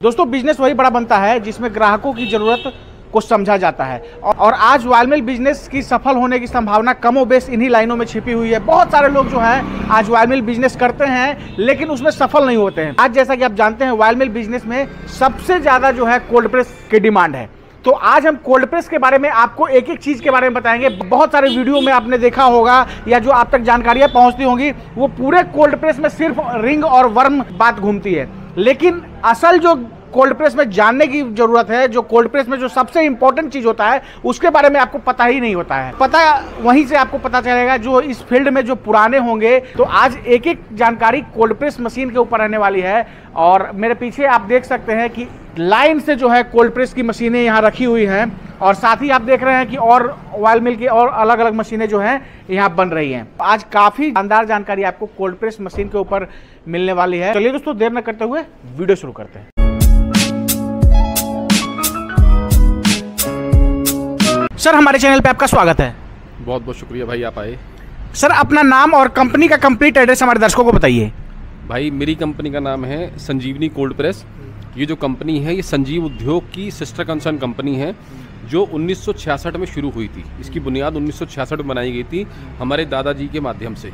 दोस्तों बिजनेस वही बड़ा बनता है जिसमें ग्राहकों की जरूरत को समझा जाता है और आज वायल मिल बिजनेस की सफल होने की संभावना कमोबेश इन्हीं लाइनों में छिपी हुई है। बहुत सारे लोग जो हैं आज वायल मिल बिजनेस करते हैं लेकिन उसमें सफल नहीं होते हैं। आज जैसा कि आप जानते हैं वायल मिल बिजनेस में सबसे ज़्यादा जो है कोल्ड प्रेस की डिमांड है। तो आज हम कोल्ड प्रेस के बारे में आपको एक एक चीज़ के बारे में बताएंगे। बहुत सारे वीडियो में आपने देखा होगा या जो आप तक जानकारियाँ पहुँचती होंगी वो पूरे कोल्ड प्रेस में सिर्फ रिंग और वर्म बात घूमती है, लेकिन असल जो कोल्ड प्रेस में जानने की जरूरत है, जो कोल्ड प्रेस में जो सबसे इंपॉर्टेंट चीज होता है उसके बारे में आपको पता ही नहीं होता है। पता वहीं से आपको पता चलेगा जो इस फील्ड में जो पुराने होंगे। तो आज एक एक जानकारी कोल्ड प्रेस मशीन के ऊपर रहने वाली है और मेरे पीछे आप देख सकते हैं कि लाइन से जो है कोल्ड प्रेस की मशीनें यहाँ रखी हुई हैं और साथ ही आप देख रहे हैं कि और वायल मिल की और अलग अलग मशीनें जो हैं यहाँ बन रही हैं। आज काफ़ी शानदार जानकारी आपको कोल्ड प्रेस मशीन के ऊपर मिलने वाली है। चलिए दोस्तों देर न करते हुए वीडियो शुरू करते हैं। सर हमारे चैनल पे आपका स्वागत है। बहुत बहुत शुक्रिया भाई, आप आए। सर अपना नाम और कंपनी का कंप्लीट एड्रेस हमारे दर्शकों को बताइए। भाई मेरी कंपनी का नाम है संजीवनी कोल्ड प्रेस। ये जो कंपनी है ये संजीव उद्योग की सिस्टर कंसर्न कंपनी है जो 1966 में शुरू हुई थी। इसकी बुनियाद 1966 में बनाई गई थी हमारे दादाजी के माध्यम से,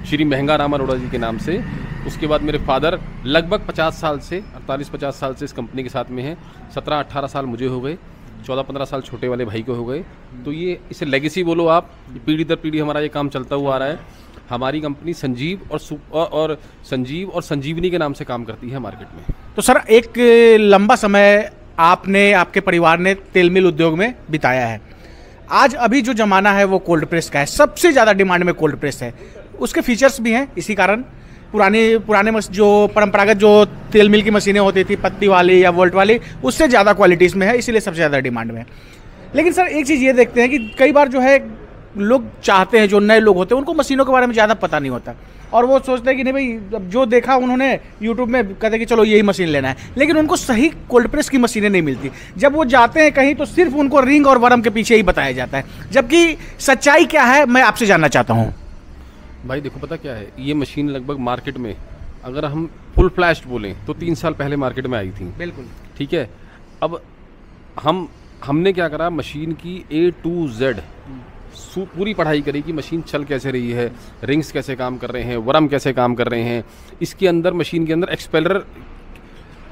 श्री महंगा राम अरोड़ा जी के नाम से। उसके बाद मेरे फादर लगभग 50 साल से 48-50 साल से इस कंपनी के साथ में हैं। 17-18 साल मुझे हो गए, 14-15 साल छोटे वाले भाई को हो गए। तो ये इसे लेगेसी बोलो आप, पीढ़ी दर पीढ़ी हमारा ये काम चलता हुआ आ रहा है। हमारी कंपनी संजीव और संजीव और संजीवनी के नाम से काम करती है मार्केट में। तो सर एक लंबा समय आपने आपके परिवार ने तेल मिल उद्योग में बिताया है। आज अभी जो ज़माना है वो कोल्ड प्रेस का है, सबसे ज़्यादा डिमांड में कोल्ड प्रेस है। उसके फीचर्स भी हैं, इसी कारण पुराने जो परंपरागत जो तेल मिल की मशीनें होती थी पत्ती वाली या वोल्ट वाली, उससे ज़्यादा क्वालिटी इसमें है, इसीलिए सबसे ज़्यादा डिमांड में है। लेकिन सर एक चीज़ ये देखते हैं कि कई बार जो है लोग चाहते हैं, जो नए लोग होते हैं उनको मशीनों के बारे में ज़्यादा पता नहीं होता और वो सोचते हैं कि नहीं भाई जो देखा उन्होंने यूट्यूब में कहते हैं कि चलो यही मशीन लेना है, लेकिन उनको सही कोल्ड प्रेस की मशीनें नहीं मिलती। जब वो जाते हैं कहीं तो सिर्फ उनको रिंग और वर्म के पीछे ही बताया जाता है, जबकि सच्चाई क्या है मैं आपसे जानना चाहता हूँ। भाई देखो पता क्या है, ये मशीन लगभग मार्केट में अगर हम फुल फ्लैश्ड बोलें तो 3 साल पहले मार्केट में आई थी। बिल्कुल ठीक है। अब हमने क्या करा, मशीन की A to Z पूरी पढ़ाई करी कि मशीन चल कैसे रही है, रिंग्स कैसे काम कर रहे हैं, वर्म कैसे काम कर रहे हैं, इसके अंदर मशीन के अंदर एक्सपेलर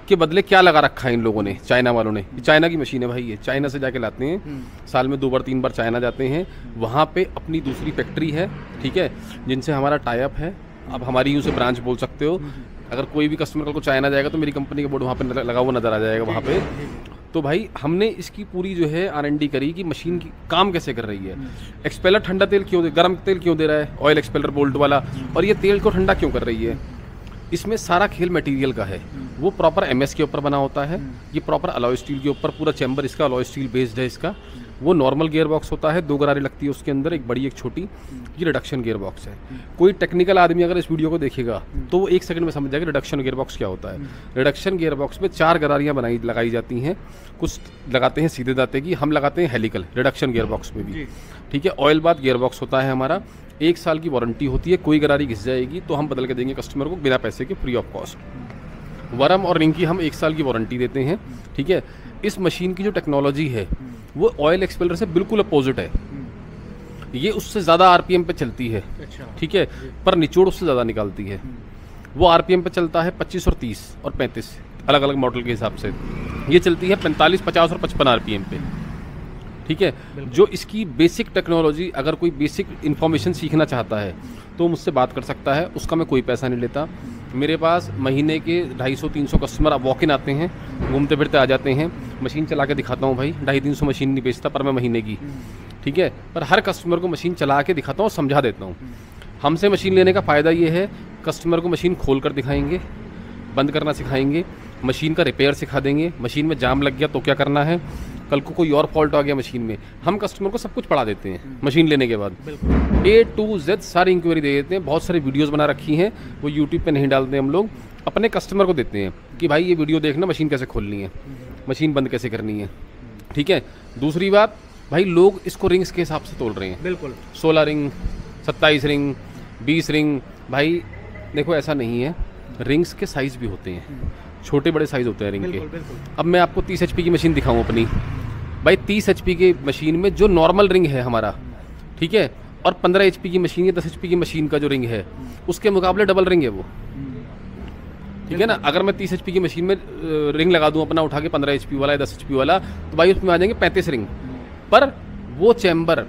के बदले क्या लगा रखा है इन लोगों ने, चाइना वालों ने। चाइना की मशीन है भाई, ये चाइना से जाके लाते हैं, साल में 2 बार 3 बार चाइना जाते हैं। वहाँ पे अपनी दूसरी फैक्ट्री है, ठीक है, जिनसे हमारा टाई अप है। अब हमारी यूँ से ब्रांच बोल सकते हो। अगर कोई भी कस्टमर को चाइना जाएगा तो मेरी कंपनी का बोर्ड वहाँ पे लगा हुआ नज़र आ जाएगा वहाँ पे। तो भाई हमने इसकी पूरी जो है R&D करी कि मशीन की काम कैसे कर रही है। एक्सपेलर ठंडा तेल क्यों गर्म तेल क्यों दे रहा है, ऑयल एक्सपेलर बोल्ट वाला, और ये तेल को ठंडा क्यों कर रही है। इसमें सारा खेल मटेरियल का है, वो प्रॉपर MS के ऊपर बना होता है। ये प्रॉपर अलॉय स्टील के ऊपर पूरा चैम्बर इसका अलॉय स्टील बेस्ड है। इसका वो नॉर्मल गियर बॉक्स होता है, 2 गरारी लगती है उसके अंदर, एक बड़ी एक छोटी। ये रिडक्शन गियर बॉक्स है। कोई टेक्निकल आदमी अगर इस वीडियो को देखेगा तो वो 1 सेकंड में समझ जाएगा रिडक्शन गियर बॉक्स क्या होता है। रिडक्शन गियर बॉक्स में 4 गरारियाँ लगाई जाती हैं। कुछ लगाते हैं सीधे दाते की, हम लगाते हैं हेलिकल रिडक्शन गियर बॉक्स में भी, ठीक है। ऑयल बाथ गियर बॉक्स होता है हमारा, 1 साल की वारंटी होती है। कोई गरारी घिस जाएगी तो हम बदल के देंगे कस्टमर को बिना पैसे के, फ्री ऑफ कॉस्ट। वर्म और रिंग की हम 1 साल की वारंटी देते हैं, ठीक है। इस मशीन की जो टेक्नोलॉजी है वो ऑयल एक्सपेलर से बिल्कुल अपोजिट है। ये उससे ज़्यादा RPM पे चलती है, ठीक है, पर निचोड़ उससे ज़्यादा निकालती है। वो RPM पे चलता है 25 और 30 और 35 अलग अलग मॉडल के हिसाब से। ये चलती है 45, 50 और 55 RPM पे, ठीक है। जो इसकी बेसिक टेक्नोलॉजी, अगर कोई बेसिक इन्फॉर्मेशन सीखना चाहता है तो मुझसे बात कर सकता है, उसका मैं कोई पैसा नहीं लेता। मेरे पास महीने के 250-300 कस्टमर वॉक इन आते हैं, घूमते फिरते आ जाते हैं। मशीन चला के दिखाता हूँ भाई, 250-300 मशीन नहीं बेचता पर मैं महीने की, ठीक है, पर हर कस्टमर को मशीन चला के दिखाता हूँ, समझा देता हूँ। हमसे मशीन लेने का फ़ायदा ये है, कस्टमर को मशीन खोल कर दिखाएंगे, बंद करना सिखाएंगे, मशीन का रिपेयर सिखा देंगे। मशीन में जाम लग गया तो क्या करना है, कल को कोई और फॉल्ट आ गया मशीन में, हम कस्टमर को सब कुछ पढ़ा देते हैं मशीन लेने के बाद। A to Z सारी इंक्वायरी दे देते हैं। बहुत सारी वीडियोस बना रखी हैं, वो यूट्यूब पे नहीं डालते हम लोग, अपने कस्टमर को देते हैं कि भाई ये वीडियो देखना, मशीन कैसे खोलनी है, मशीन बंद कैसे करनी है, ठीक है। दूसरी बात भाई, लोग इसको रिंग्स के हिसाब से तोल रहे हैं। बिल्कुल 16 रिंग, 27 रिंग, 20 रिंग। भाई देखो ऐसा नहीं है, रिंग्स के साइज़ भी होते हैं। छोटे बड़े साइज़ होते हैं रिंग के। बिल्कुल, बिल्कुल। अब मैं आपको 30 HP की मशीन दिखाऊँ अपनी, भाई 30 HP की मशीन में जो नॉर्मल रिंग है हमारा, ठीक है, और 15 HP की मशीन या 10 HP की मशीन का जो रिंग है उसके मुकाबले डबल रिंग है वो, ठीक है ना। अगर मैं 30 HP की मशीन में रिंग लगा दूं अपना उठा के 15 HP वाला या 10 HP वाला, तो भाई उसमें आ जाएंगे 35 रिंग। पर वो चैम्बर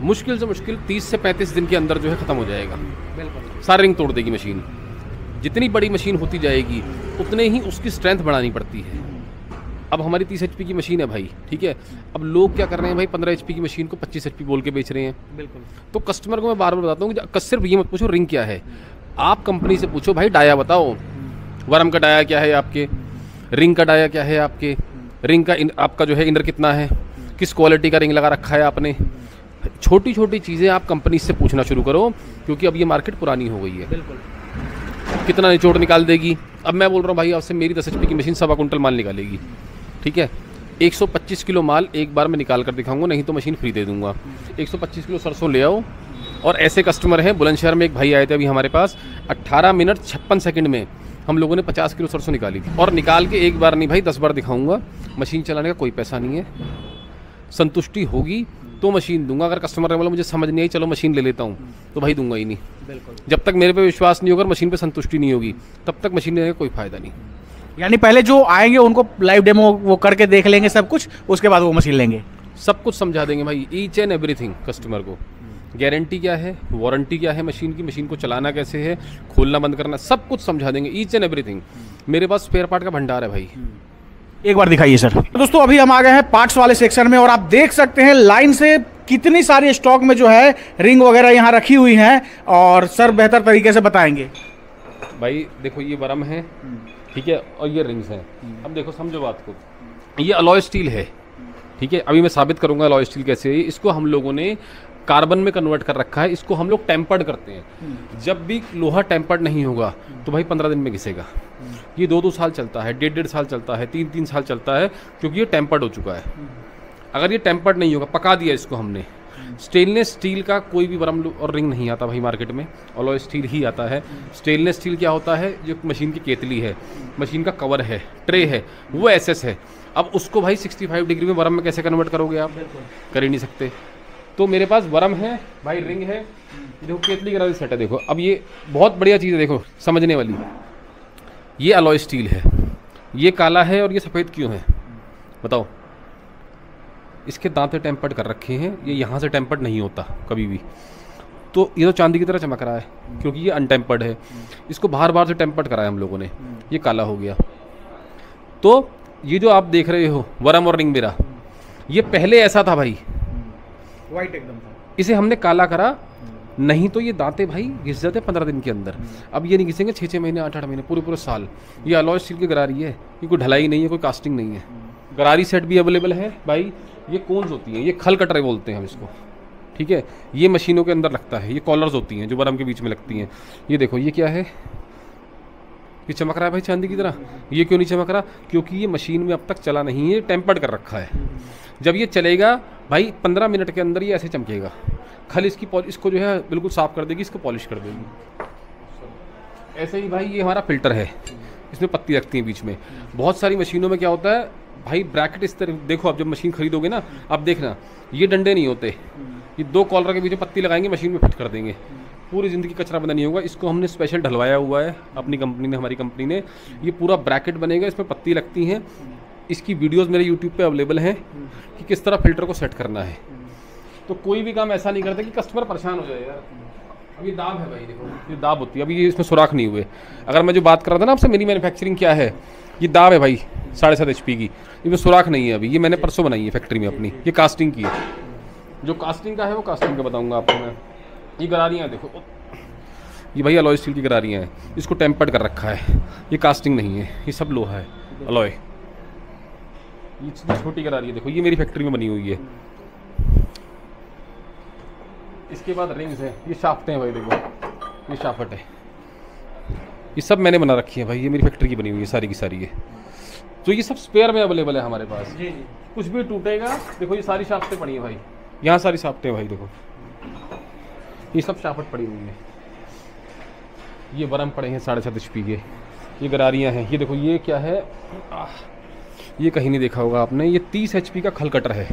मुश्किल से मुश्किल 30 से 35 दिन के अंदर जो है ख़त्म हो जाएगा, बिल्कुल। सारे रिंग तोड़ देगी मशीन। जितनी बड़ी मशीन होती जाएगी उतने ही उसकी स्ट्रेंथ बढ़ानी पड़ती है। अब हमारी 30 HP की मशीन है भाई, ठीक है, अब लोग क्या कर रहे हैं भाई, 15 HP की मशीन को 25 HP बोल के बेच रहे हैं। बिल्कुल। तो कस्टमर को मैं बार बार बताता हूँ कि सिर्फ ये मत पूछो रिंग क्या है, आप कंपनी से पूछो भाई डाया बताओ, वर्म का डाया क्या है आपके, रिंग का डाया क्या है आपके, रिंग का आपका जो है इनर कितना है, किस क्वालिटी का रिंग लगा रखा है आपने। छोटी छोटी चीज़ें आप कंपनी से पूछना शुरू करो, क्योंकि अब ये मार्केट पुरानी हो गई है। बिल्कुल। कितना निचोड़ निकाल देगी। अब मैं बोल रहा हूँ भाई आपसे, मेरी 10 HP की मशीन 1.25 कुंटल माल निकालेगी, ठीक है, 125 किलो माल एक बार में निकाल कर दिखाऊंगा, नहीं तो मशीन फ्री दे दूंगा। 125 किलो सरसों ले आओ। और ऐसे कस्टमर हैं, बुलंदशहर में एक भाई आए थे अभी हमारे पास, 18 मिनट 56 सेकंड में हम लोगों ने 50 किलो सरसों निकाली थी। और निकाल के एक बार नहीं भाई 10 बार दिखाऊंगा। मशीन चलाने का कोई पैसा नहीं है, संतुष्टि होगी तो मशीन दूंगा। अगर कस्टमर ने बोला मुझे समझ नहीं आई चलो मशीन ले लेता हूँ, तो भाई दूंगा ही नहीं। बिल्कुल। जब तक मेरे पे विश्वास नहीं होगा, मशीन पे संतुष्टि नहीं होगी, तब तक मशीन लेने का कोई फायदा नहीं। यानी पहले जो आएंगे उनको लाइव डेमो वो करके देख लेंगे सब कुछ, उसके बाद वो मशीन लेंगे। सब कुछ समझा देंगे भाई, ईच एंड एवरीथिंग कस्टमर को। गारंटी क्या है, वारंटी क्या है मशीन की, मशीन को चलाना कैसे है, खोलना बंद करना, सब कुछ समझा देंगे, ईच एंड एवरीथिंग। मेरे पास स्पेयर पार्ट का भंडार है भाई। एक बार दिखाइए सर। दोस्तों अभी हम आ गए हैं पार्ट्स वाले सेक्शन में, और आप देख सकते हैं लाइन से कितनी सारी स्टॉक में जो है रिंग वगैरह यहाँ रखी हुई हैं, और सर बेहतर तरीके से बताएंगे। भाई देखो ये वरम है, ठीक है, और ये रिंग्स हैं। अब देखो समझो बात को, ये अलॉय स्टील है, ठीक है, अभी मैं साबित करूंगा अलॉय स्टील कैसे है। इसको हम लोगों ने कार्बन में कन्वर्ट कर रखा है, इसको हम लोग टेम्पर्ड करते हैं। जब भी लोहा टेम्पर्ड नहीं होगा तो भाई 15 दिन में घिसेगा। ये 2-2 साल चलता है, 1.5-1.5 साल चलता है, 3-3 साल चलता है, क्योंकि ये टेम्पर्ड हो चुका है। अगर ये टेम्पर्ड नहीं होगा, पका दिया इसको हमने, स्टेनलेस स्टील का कोई भी वरम और रिंग नहीं आता भाई मार्केट में, अलॉय स्टील ही आता है। स्टेनलेस स्टील क्या होता है, जो मशीन की केतली है, मशीन का कवर है, ट्रे है, वो एसएस है। अब उसको भाई 65 डिग्री में वरम में कैसे कन्वर्ट करोगे आप, कर ही नहीं सकते। तो मेरे पास वरम है भाई, रिंग है, देखो केतली का सेट है। देखो अब ये बहुत बढ़िया चीज़ है, देखो समझने वाली। ये अलॉय स्टील है, ये काला है और ये सफ़ेद क्यों है बताओ। इसके दांते टेम्पर्ड कर रखे हैं, ये यहाँ से टेम्पर्ड नहीं होता कभी भी। तो ये तो चांदी की तरह चमक रहा है, क्योंकि ये अनटेम्पर्ड है। इसको बाहर बाहर से टेम्पर्ड कराया हम लोगों ने, ये काला हो गया। तो ये जो आप देख रहे हो वरम और रिंग मेरा, ये पहले ऐसा था भाई, वाइट एकदम था। इसे हमने काला करा, नहीं तो ये दांते भाई घिस जाते 15 दिन के अंदर। अब ये नहीं घिसेंगे 6-6 महीने, 8-8 महीने, पूरे साल। ये अलॉय स्टील की गरारी है, ये कोई ढलाई नहीं है, कोई कास्टिंग नहीं है। गरारी सेट भी अवेलेबल है भाई। ये कोन्स होती हैं, ये खल कटरे बोलते हैं हम इसको, ठीक है। ये मशीनों के अंदर लगता है, ये कॉलर्स होती हैं जो वरम के बीच में लगती हैं। ये देखो ये क्या है, ये चमक रहा है भाई चांदी की तरह। ये क्यों नहीं चमक रहा, क्योंकि ये मशीन में अब तक चला नहीं है, टेम्पर्ड कर रखा है। जब ये चलेगा भाई 15 मिनट के अंदर ये ऐसे चमकेगा। खल इसकी इसको जो है बिल्कुल साफ कर देगी, इसको पॉलिश कर देगी। ऐसे ही भाई ये हमारा फिल्टर है, इसमें पत्ती रखती है बीच में। बहुत सारी मशीनों में क्या होता है भाई, ब्रैकेट इस तरह देखो, आप जब मशीन खरीदोगे ना, आप देखना ये डंडे नहीं होते, ये 2 कॉलर के बीच में पत्ती लगाएंगे, मशीन में फिट कर देंगे, पूरी ज़िंदगी कचरा बना नहीं होगा। इसको हमने स्पेशल ढलवाया हुआ है अपनी कंपनी ने, हमारी कंपनी ने। ये पूरा ब्रैकेट बनेगा, इसमें पत्ती लगती हैं। इसकी वीडियोस मेरे यूट्यूब पे अवेलेबल हैं कि किस तरह फिल्टर को सेट करना है। तो कोई भी काम ऐसा नहीं करता कि कस्टमर परेशान हो जाए यार। अब ये दाब है भाई, देखो ये दाब होती है, अभी ये इसमें सुराख नहीं हुए। अगर मैं जो बात कर रहा था ना आपसे, मेरी मैन्युफैक्चरिंग क्या है, ये दाब है भाई 7.5 HP की, इसमें सुराख नहीं है अभी। ये मैंने परसों बनाई है फैक्ट्री में अपनी, ये कास्टिंग की है। जो कास्टिंग का है वो कास्टिंग का बताऊँगा आपको मैं। ये गरारियाँ देखो, ये भाई अलॉय स्टील की गरारियाँ हैं, इसको टेम्पर्ड कर रखा है। ये कास्टिंग नहीं है, ये सब लोहा है अलॉय। ये छोटी गरारी है, देखो ये मेरी फैक्ट्री में बनी हुई है। इसके बाद रिंग्स है, ये शाफ्टें हैं भाई, देखो ये शाफ्ट है, ये सब मैंने बना रखी है भाई, ये मेरी फैक्ट्री की बनी हुई है सारी की सारी है। तो ये सब स्पेयर में अवेलेबल है हमारे पास। जी जी। कुछ भी टूटेगा, देखो ये सारी शाफ्टें पड़ी है भाई, यहाँ सारी शाफ्टें भाई, देखो ये सब शाफ्ट पड़ी हुई है। ये वरम पड़े हैं 7.5 HP के, ये गरारियाँ हैं, ये देखो ये क्या है, ये कहीं नहीं देखा होगा आपने, ये 30 HP का खल कटर है।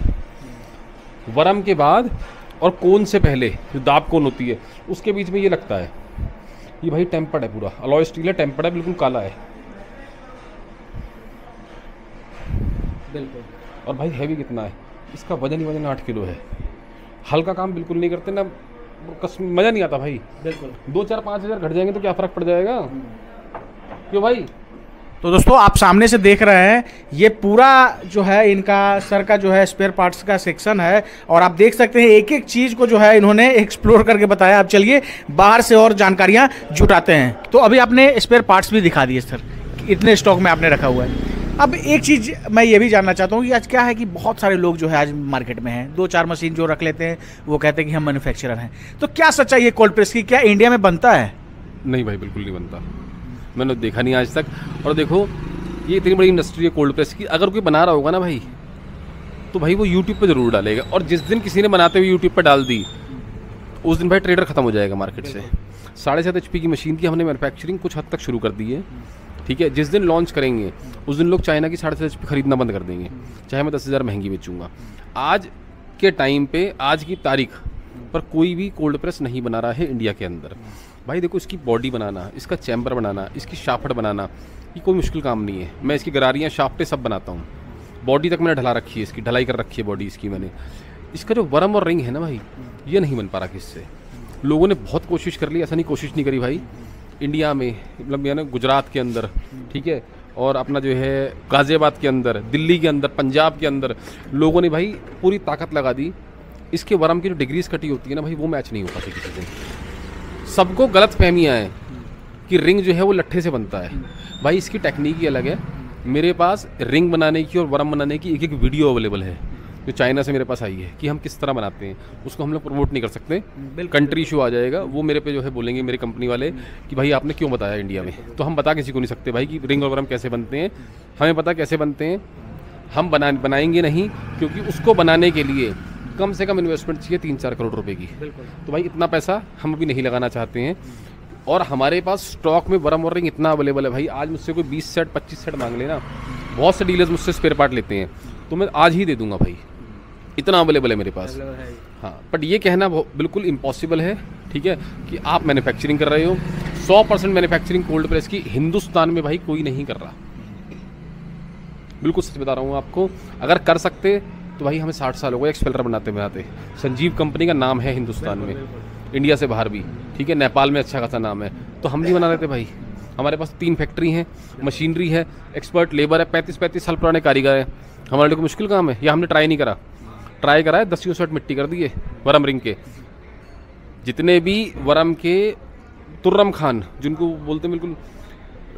वरम के बाद और कोन से पहले जो दाब कोन होती है उसके बीच में ये लगता है। ये भाई टेम्पर्ड है, पूरा अलॉय स्टील है, टेम्पर्ड है, बिल्कुल काला है बिल्कुल। और भाई हैवी कितना है, इसका वजन ही वजन 8 किलो है। हल्का काम बिल्कुल नहीं करते ना, मज़ा नहीं आता भाई। बिल्कुल 2-4-5 हज़ार घट जाएंगे तो क्या फ़र्क पड़ जाएगा, क्यों भाई। तो दोस्तों आप सामने से देख रहे हैं, ये पूरा जो है इनका सर का जो है स्पेयर पार्ट्स का सेक्शन है, और आप देख सकते हैं एक एक चीज़ को जो है इन्होंने एक्सप्लोर करके बताया। अब चलिए बाहर से और जानकारियां जुटाते हैं। तो अभी आपने स्पेयर पार्ट्स भी दिखा दिए सर, इतने स्टॉक में आपने रखा हुआ है। अब एक चीज़ मैं ये भी जानना चाहता हूँ कि आज क्या है कि बहुत सारे लोग जो है आज मार्केट में हैं, 2-4 मशीन जो रख लेते हैं वो कहते हैं कि हम मैन्युफैक्चरर हैं। तो क्या सच्चाई है कोल्ड प्रेस की, क्या इंडिया में बनता है? नहीं भाई, बिल्कुल नहीं बनता, मैंने देखा नहीं आज तक। और देखो ये इतनी बड़ी इंडस्ट्री है कोल्ड प्रेस की, अगर कोई बना रहा होगा ना भाई तो भाई वो यूट्यूब पे ज़रूर डालेगा, और जिस दिन किसी ने बनाते हुए यूट्यूब पे डाल दी उस दिन भाई ट्रेडर ख़त्म हो जाएगा मार्केट से। 7.5 HP की मशीन की हमने मैन्युफैक्चरिंग कुछ हद तक शुरू कर दी है, ठीक है। जिस दिन लॉन्च करेंगे उस दिन लोग चाइना की 7.5 HP खरीदना बंद कर देंगे, चाहे मैं 10,000 महंगी बेचूंगा। आज के टाइम पे, आज की तारीख पर कोई भी कोल्ड प्रेस नहीं बना रहा है इंडिया के अंदर। भाई देखो, इसकी बॉडी बनाना, इसका चैम्बर बनाना, इसकी शाफ्ट बनाना, ये कोई मुश्किल काम नहीं है। मैं इसकी गरारियाँ, शाफ्टें सब बनाता हूँ, बॉडी तक मैंने ढला रखी है, इसकी ढलाई कर रखी है बॉडी इसकी मैंने। इसका जो वरम और रिंग है ना भाई, ये नहीं बन पा रहा किससे। लोगों ने बहुत कोशिश कर ली, ऐसा नहीं कोशिश नहीं करी भाई। इंडिया में मतलब यानी गुजरात के अंदर, ठीक है, और अपना जो है गाज़ियाबाद के अंदर, दिल्ली के अंदर, पंजाब के अंदर लोगों ने भाई पूरी ताकत लगा दी। इसके वरम की जो डिग्रीज कटी होती है ना भाई, वो मैच नहीं हो पाती किसी से। सबको गलत फहमियाँ हैं कि रिंग जो है वो लट्ठे से बनता है। भाई इसकी टेक्निक ही अलग है। मेरे पास रिंग बनाने की और वरम बनाने की एक वीडियो अवेलेबल है जो चाइना से मेरे पास आई है कि हम किस तरह बनाते हैं। उसको हम लोग प्रमोट नहीं कर सकते, कंट्री इशू आ जाएगा। वो मेरे पे जो है बोलेंगे मेरी कंपनी वाले कि भाई आपने क्यों बताया इंडिया में। तो हम बता किसी को नहीं सकते भाई कि रिंग और वरम कैसे बनते हैं। हमें पता कैसे बनते हैं, हम बनाएंगे नहीं, क्योंकि उसको बनाने के लिए कम से कम इन्वेस्टमेंट चाहिए 3-4 करोड़ रुपए की। तो भाई इतना पैसा हम अभी नहीं लगाना चाहते हैं। और हमारे पास स्टॉक में वरम और रिंग इतना अवेलेबल है भाई, आज मुझसे कोई 20 सेट 25 सेट मांग लेना, बहुत से डीलर्स मुझसे स्पेयर पार्ट लेते हैं, तो मैं आज ही दे दूंगा भाई, इतना अवेलेबल है मेरे पास। हाँ, बट ये कहना बिल्कुल इम्पॉसिबल है, ठीक है, कि आप मैन्युफैक्चरिंग कर रहे हो। 100% मैन्युफैक्चरिंग कोल्ड प्रेस की हिंदुस्तान में भाई कोई नहीं कर रहा, बिल्कुल सच बता रहा हूँ आपको। अगर कर सकते तो भाई हमें 60 साल हो गए एक्सपेलर बनाते। संजीव कंपनी का नाम है हिंदुस्तान में, इंडिया से बाहर भी, ठीक है, नेपाल में अच्छा खासा नाम है, तो हम नहीं बना देते भाई। हमारे पास 3 फैक्ट्री हैं, मशीनरी है, एक्सपर्ट लेबर है, 35-35 साल पुराने कारीगर हैं। हमारे लिए कोई मुश्किल काम है, या हमने ट्राई नहीं करा? ट्राई करा है, 10 सेट मिट्टी कर दिए वरम रिंग के। जितने भी वरम के तुर्रम खान, जिनको बोलते हैं बिल्कुल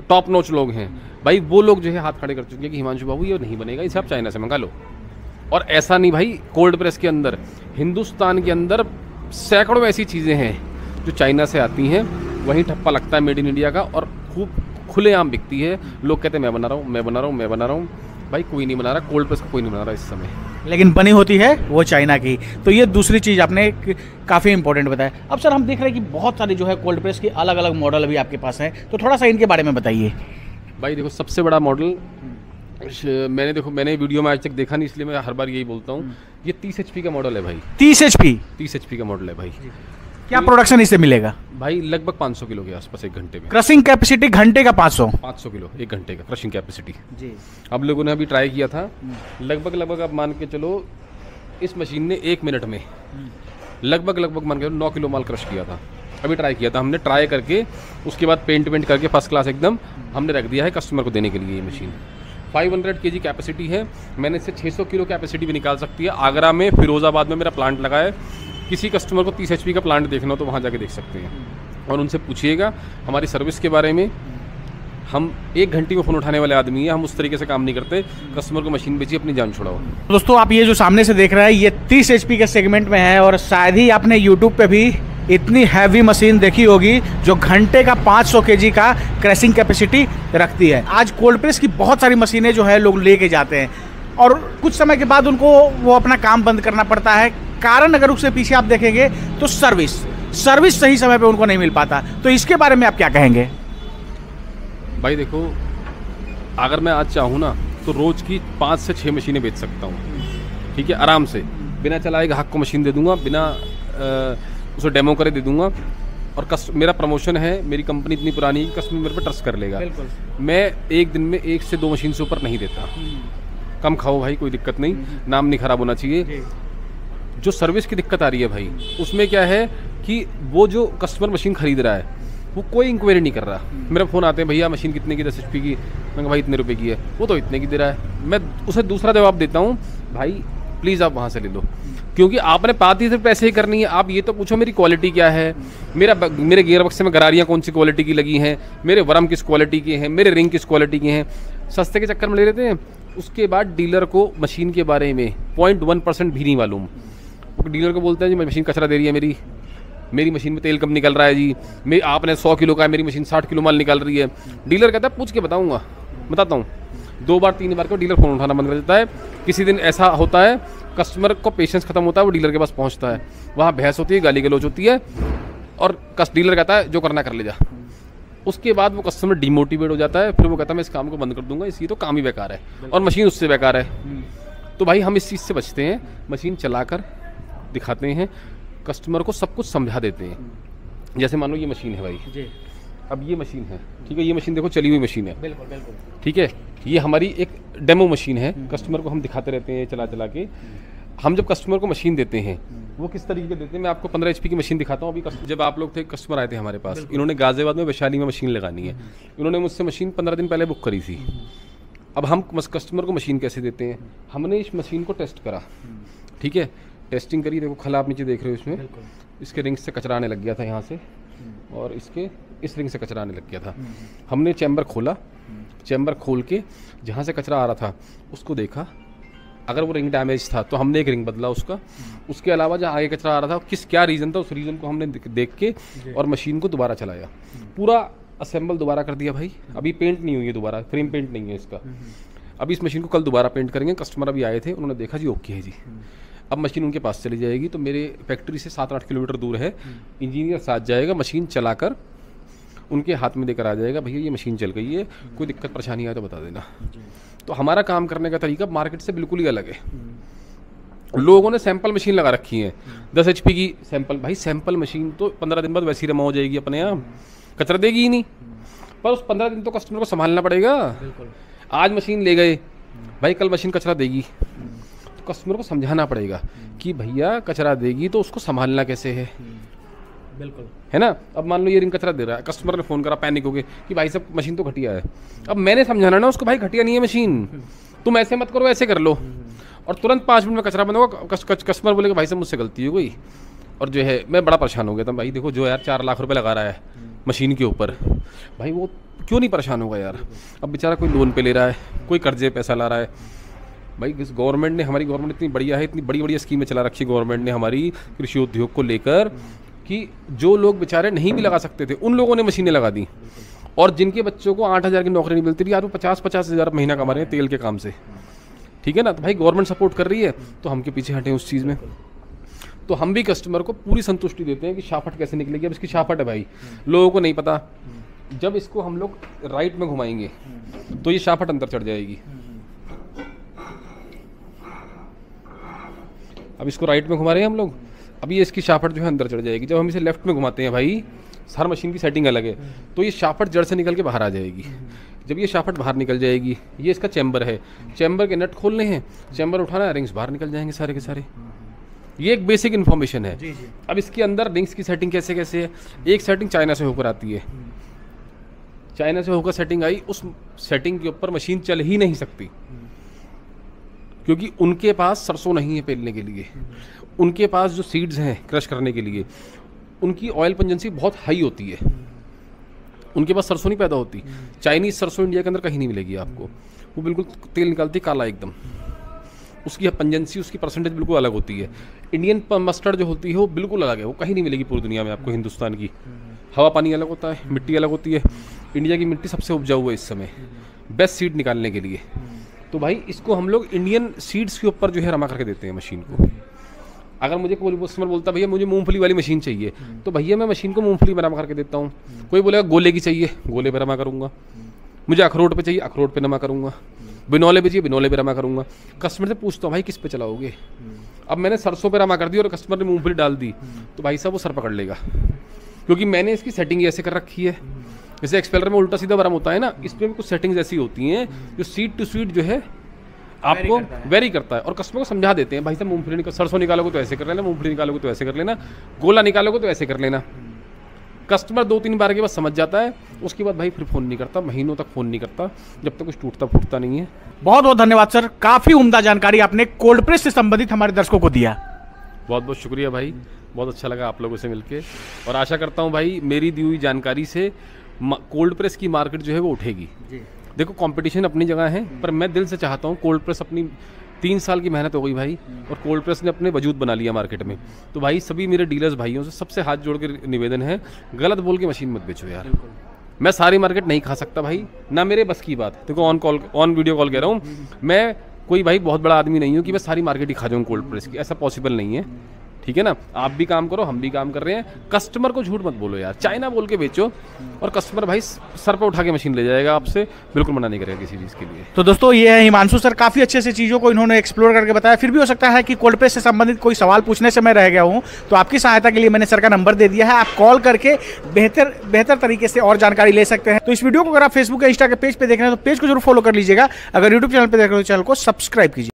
टॉप नॉच लोग हैं भाई, वो लोग जो है हाथ खड़े कर चुके हैं कि हिमांशु बाबू ये नहीं बनेगा, इसे आप चाइना से मंगा लो। और ऐसा नहीं भाई, कोल्ड प्रेस के अंदर हिंदुस्तान के अंदर सैकड़ों ऐसी चीज़ें हैं जो चाइना से आती हैं, वहीं ठप्पा लगता है मेड इन इंडिया का, और खूब खुलेआम बिकती है। लोग कहते हैं मैं बना रहा हूँ, मैं बना रहा हूँ, मैं बना रहा हूँ। भाई कोई नहीं बना रहा, कोल्ड प्रेस को कोई नहीं बना रहा इस समय, लेकिन बनी होती है वो चाइना की। तो ये दूसरी चीज़ आपने काफ़ी इंपॉर्टेंट बताया। अब सर हम देख रहे हैं कि बहुत सारी जो है कोल्ड प्रेस की अलग अलग मॉडल अभी आपके पास हैं, तो थोड़ा सा इनके बारे में बताइए। भाई देखो, सबसे बड़ा मॉडल मैंने वीडियो में आज तक देखा नहीं, इसलिए मैं हर बार यही बोलता हूँ, ये 30 HP का मॉडल है भाई। 30 HP का मॉडल है भाई। क्या प्रोडक्शन इससे मिलेगा? भाई लगभग 500 किलो के आसपास एक घंटे में। क्रशिंग कैपेसिटी घंटे का 500 किलो एक घंटे का क्रशिंग कैपेसिटी जी। अब लोगों ने अभी ट्राई किया था, लगभग आप मान के चलो इस मशीन ने 1 मिनट में लगभग मान के चलो 9 किलो माल क्रश किया था। अभी ट्राई किया था हमने, ट्राई करके उसके बाद पेंट करके फर्स्ट क्लास एकदम हमने रख दिया है कस्टमर को देने के लिए। ये मशीन 500 kg कैपेसिटी है, मैंने इससे 600 किलो कैपेसिटी भी निकाल सकती है। आगरा में, फिरोज़ाबाद में मेरा प्लांट लगा है। किसी कस्टमर को 30 HP का प्लांट देखना हो तो वहाँ जाके देख सकते हैं, और उनसे पूछिएगा हमारी सर्विस के बारे में। हम 1 घंटे में फ़ोन उठाने वाले आदमी हैं, हम उस तरीके से काम नहीं करते। कस्टमर को मशीन बेचिए, अपनी जान छुड़ाओ। दोस्तों आप ये जो सामने से देख रहे हैं ये 30 HP के सेगमेंट में है, और शायद ही आपने यूट्यूब पे भी इतनी हैवी मशीन देखी होगी जो घंटे का 500 kg का क्रशिंग कैपेसिटी रखती है। आज कोल्ड प्रेस की बहुत सारी मशीनें जो है लोग लेके जाते हैं, और कुछ समय के बाद उनको वो अपना काम बंद करना पड़ता है। कारण अगर उसके पीछे आप देखेंगे तो सर्विस सही समय पे उनको नहीं मिल पाता। तो इसके बारे में आप क्या कहेंगे? भाई देखो, अगर मैं आज चाहूँ ना तो रोज़ की 5 से 6 मशीनें बेच सकता हूँ, ठीक है, आराम से। बिना चलाए ग्राहक को मशीन दे दूंगा, बिना उसे डेमो करे दे दूंगा। और मेरा प्रमोशन है, मेरी कंपनी इतनी पुरानी है, कस्टमर मेरे पे ट्रस्ट कर लेगा। मैं एक दिन में 1 से 2 मशीन से ऊपर नहीं देता। कम खाओ भाई, कोई दिक्कत नहीं, नाम नहीं खराब होना चाहिए। जो सर्विस की दिक्कत आ रही है भाई, उसमें क्या है कि वो जो कस्टमर मशीन खरीद रहा है वो कोई इंक्वायरी नहीं कर रहा। मेरा फ़ोन आते हैं, भैया मशीन कितने की, 10 HP की। मैं कहा भाई इतने रुपए की है, वो तो इतने की दे रहा है। मैं उसे दूसरा जवाब देता हूँ, भाई प्लीज़ आप वहाँ से ले लो, क्योंकि आपने पाती सिर्फ पैसे ही करनी है। आप ये तो पूछो मेरी क्वालिटी क्या है, मेरे गियर बक्से में गरारियाँ कौन सी क्वालिटी की लगी हैं, मेरे वरम किस क्वालिटी के हैं, मेरे रिंग किस क्वालिटी के हैं। सस्ते के चक्कर में ले लेते हैं। उसके बाद डीलर को मशीन के बारे में 0.1% भी नहीं मालूम। डीलर को बोलते हैं जी मशीन कचरा दे रही है, मेरी मशीन में तेल कम निकल रहा है जी, आपने 100 किलो का है, मेरी मशीन 60 किलो माल निकाल रही है। डीलर कहता है पूछ के बताता हूँ। 2 बार 3 बार को डीलर फ़ोन उठाना बंद कर देता है। किसी दिन ऐसा होता है कस्टमर को पेशेंस खत्म होता है, वो डीलर के पास पहुँचता है, वहाँ बहस होती है, गाली गलौज होती है, और डीलर कहता है जो करना कर ले जा। उसके बाद वो कस्टमर डिमोटिवेट हो जाता है, फिर वो कहता है मैं इस काम को बंद कर दूंगा, इसलिए तो काम ही बेकार है और मशीन उससे बेकार है। तो भाई हम इस चीज़ से बचते हैं, मशीन चलाकर दिखाते हैं, कस्टमर को सब कुछ समझा देते हैं। जैसे मान लो ये मशीन है भाई जी, अब ये मशीन है, ठीक है, ये मशीन देखो चली हुई मशीन है, बिल्कुल बिल्कुल, ठीक है। ये हमारी एक डेमो मशीन है, कस्टमर को हम दिखाते रहते हैं चला के। हम जब कस्टमर को मशीन देते हैं वो किस तरीके देते हैं, मैं आपको 15 HP की मशीन दिखाता हूँ। अभी जब आप लोग थे, कस्टमर आए थे हमारे पास, इन्होंने गाजियाबाद में वैशाली में मशीन लगानी है, इन्होंने मुझसे मशीन 15 दिन पहले बुक करी थी। अब हम कस्टमर को मशीन कैसे देते हैं, हमने इस मशीन को टेस्ट करा, ठीक है, टेस्टिंग करी। देखो खला आप नीचे देख रहे हो, इसमें इसके रिंग से कचरा आने लग गया था यहाँ से, और इस रिंग से कचरा आने लग गया था। हमने चैम्बर खोला, चैम्बर खोल के जहाँ से कचरा आ रहा था उसको देखा, अगर वो रिंग डैमेज था तो हमने एक रिंग बदला उसका। उसके अलावा जहाँ आगे कचरा आ रहा था क्या रीज़न था, उस रीज़न को हमने देख के और मशीन को दोबारा चलाया, पूरा असेंबल दोबारा कर दिया भाई। अभी पेंट नहीं हुई है दोबारा, फ्रेम पेंट नहीं है इसका। अभी इस मशीन को कल दोबारा पेंट करेंगे। कस्टमर अभी आए थे, उन्होंने देखा जी ओके है जी। अब मशीन उनके पास चली जाएगी, तो मेरे फैक्ट्री से 7-8 किलोमीटर दूर है, इंजीनियर साथ जाएगा, मशीन चलाकर उनके हाथ में देकर आ जाएगा, भैया ये मशीन चल गई है, कोई दिक्कत परेशानी आए तो बता देना। तो हमारा काम करने का तरीका मार्केट से बिल्कुल ही अलग है। लोगों ने सैंपल मशीन लगा रखी है, 10 HP की सैंपल। भाई सैंपल मशीन तो 15 दिन बाद वैसी रमा हो जाएगी अपने यहाँ, कचरा देगी ही नहीं। पर उस 15 दिन तो कस्टमर को संभालना पड़ेगा। आज मशीन ले गए भाई, कल मशीन कचरा देगी, तो कस्टमर को समझाना पड़ेगा कि भैया कचरा देगी तो उसको संभालना कैसे है, बिल्कुल है ना। अब मान लो ये रिंग कचरा दे रहा है, कस्टमर ने फ़ोन करा पैनिक हो गए कि भाई सब मशीन तो घटिया है। अब मैंने समझाना ना उसको, भाई घटिया नहीं है मशीन, तुम ऐसे मत करो, ऐसे कर लो, और तुरंत 5 मिनट में कचरा बंद होगा। कस्टमर बोलेगा भाई साहब मुझसे गलती हो गई, और जो है मैं बड़ा परेशान हो गया था। भाई देखो जो यार 4 लाख रुपए लगा रहा है मशीन के ऊपर, भाई वो क्यों नहीं परेशान होगा यार। अब बेचारा कोई लोन पे ले रहा है, कोई कर्जे पैसा ला रहा है। भाई इस गवर्नमेंट ने, हमारी गवर्नमेंट इतनी बढ़िया है, इतनी बड़ी बड़ी स्कीमें चला रखी है गवर्नमेंट ने हमारी कृषि उद्योग को लेकर, कि जो लोग बेचारे नहीं भी लगा सकते थे उन लोगों ने मशीनें लगा दी, और जिनके बच्चों को 8,000 की नौकरी नहीं मिलती थी, आज वो 50-50 हज़ार महीना कमा रहे हैं तेल के काम से, ठीक है ना। तो भाई गवर्नमेंट सपोर्ट कर रही है, तो हम के पीछे हटें उस चीज़ में। तो हम भी कस्टमर को पूरी संतुष्टि देते हैं कि शाफट कैसे निकलेगी। अब इसकी शाफट है भाई, लोगों को नहीं पता, जब इसको हम लोग राइट में घुमाएंगे तो ये शाफट अंदर चढ़ जाएगी। अब इसको राइट में घुमा रहे हैं हम लोग, अभी ये इसकी शाफट जो है अंदर चढ़ जाएगी। जब हम इसे लेफ्ट में घुमाते हैं भाई, हर मशीन की सेटिंग अलग है, तो ये शाफट जड़ से निकल के बाहर आ जाएगी। जब ये शाफट बाहर निकल जाएगी, ये इसका चैम्बर है, चैम्बर के नट खोलने हैं, चैम्बर उठाना है, रिंग्स बाहर निकल जाएंगे सारे के सारे। ये एक बेसिक इन्फॉर्मेशन है। अब इसके अंदर रिंग्स की सेटिंग कैसे कैसे है, एक सेटिंग चाइना से होकर आती है, चाइना से होकर सेटिंग आई, उस सेटिंग के ऊपर मशीन चल ही नहीं सकती, क्योंकि उनके पास सरसों नहीं है पेलने के लिए, उनके पास जो सीड्स हैं क्रश करने के लिए, उनकी ऑयल पंजेंसी बहुत हाई होती है, उनके पास सरसों नहीं पैदा होती। चाइनीज़ सरसों इंडिया के अंदर कहीं नहीं मिलेगी आपको, वो बिल्कुल तेल निकालती काला एकदम, उसकी पंजेंसी, उसकी परसेंटेज बिल्कुल अलग होती है। इंडियन मस्टर्ड जो होती है वो बिल्कुल अलग है, वो कहीं नहीं मिलेगी पूरी दुनिया में आपको। हिंदुस्तान की हवा पानी अलग होता है, मिट्टी अलग होती है। इंडिया की मिट्टी सबसे उपजाऊ है इस समय बेस्ट सीड निकालने के लिए। तो भाई इसको हम लोग इंडियन सीड्स के ऊपर जो है रमा करके देते हैं मशीन को। अगर मुझे कोई कस्टमर बोलता है भैया मुझे मूंगफली वाली मशीन चाहिए, तो भैया मैं मशीन को मूंगफली में रमा करके देता हूँ। कोई बोलेगा गोले की चाहिए, गोले में रमा करूँगा। मुझे अखरोट पे चाहिए, अखरोट पे रमा करूँगा, बिनौले पे चाहिए, बिनौले पे रमा करूँगा। कस्टमर से पूछता हूँ भाई किस पे चलाओगे। अब मैंने सरसों पे रमा कर दी और कस्टमर ने मूंगफली डाल दी, तो भाई साहब वो सर पकड़ लेगा, क्योंकि मैंने इसकी सेटिंग ऐसे कर रखी है। जैसे एक्सपेलर में उल्टा सीधा बरम होता है ना, इसमें भी कुछ सेटिंग्स ऐसी होती हैं जो सीट टू सीट जो है आपको वेरी करता है। और कस्टमर को समझा देते हैं भाई साहब मूंगफली सरसों निकालोगे तो ऐसे कर लेना, मूंगफली निकालोगे तो ऐसे कर लेना, गोला निकालोगे तो ऐसे कर लेना। कस्टमर 2-3 बार के बाद समझ जाता है, उसके बाद भाई फिर फ़ोन नहीं करता, महीनों तक फ़ोन नहीं करता जब तक कुछ टूटता फूटता नहीं है। बहुत बहुत धन्यवाद सर, काफ़ी उम्दा जानकारी आपने कोल्ड प्रेस से संबंधित हमारे दर्शकों को दिया। बहुत बहुत शुक्रिया भाई, बहुत अच्छा लगा आप लोगों से मिलके, और आशा करता हूँ भाई मेरी दी हुई जानकारी से कोल्ड प्रेस की मार्केट जो है वो उठेगी। देखो कंपटीशन अपनी जगह है, पर मैं दिल से चाहता हूँ कोल्ड प्रेस अपनी 3 साल की मेहनत हो गई भाई, और कोल्ड प्रेस ने अपने वजूद बना लिया मार्केट में। तो भाई सभी मेरे डीलर्स भाइयों से सबसे हाथ जोड़ के निवेदन है, गलत बोल के मशीन मत बेचो यार। मैं सारी मार्केट नहीं खा सकता भाई, ना मेरे बस की बात। देखो ऑन वीडियो कॉल कह रहा हूँ, मैं कोई भाई बहुत बड़ा आदमी नहीं हूँ कि मैं सारी मार्केट ही खा जाऊँ कोल्ड प्रेस की, ऐसा पॉसिबल नहीं है। ठीक है ना, आप भी काम करो, हम भी काम कर रहे हैं। कस्टमर को झूठ मत बोलो यार, चाइना बोल के बेचो, और कस्टमर भाई सर पे उठा के मशीन ले जाएगा आपसे, बिल्कुल मना नहीं करेगा किसी चीज़ के लिए। तो दोस्तों ये है हिमांशु सर, काफ़ी अच्छे से चीज़ों को इन्होंने एक्सप्लोर करके बताया। फिर भी हो सकता है कि कोल्ड प्रेस से संबंधित कोई सवाल पूछने से मैं रह गया हूँ, तो आपकी सहायता के लिए मैंने सर का नंबर दे दिया है, आप कॉल करके बेहतर तरीके से और जानकारी ले सकते हैं। तो इस वीडियो को अगर आप फेसबुक या इंस्टा के पेज पे देख रहे हैं तो पेज को जरूर फॉलो कर लीजिएगा। अगर यूट्यूब चैनल पर देख रहे हो तो चैनल को सब्सक्राइब कीजिए।